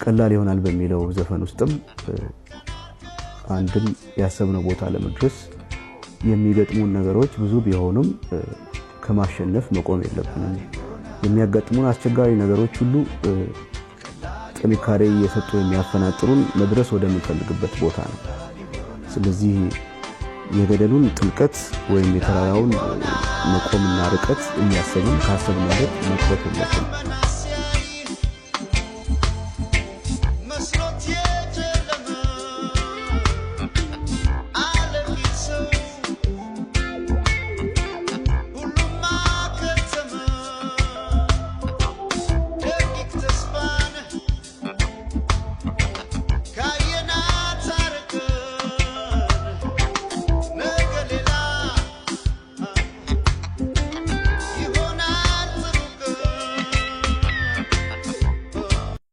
ቀላል ይሆናል በሚለው ዘፈን ውስጥም አንድም ያሰብነው ቦታ ለመድረስ የሚገጥሙን ነገሮች ብዙ ቢሆኑም ከማሸነፍ መቆም የለብንም። የሚያጋጥሙን አስቸጋሪ ነገሮች ሁሉ ጥንካሬ እየሰጡ የሚያፈናጥሩን መድረስ ወደምንፈልግበት ቦታ ነው። ስለዚህ የገደሉን ጥልቀት ወይም የተራራውን መቆምና ርቀት እያሰብን ካሰብንበት መጥፋት የለብንም።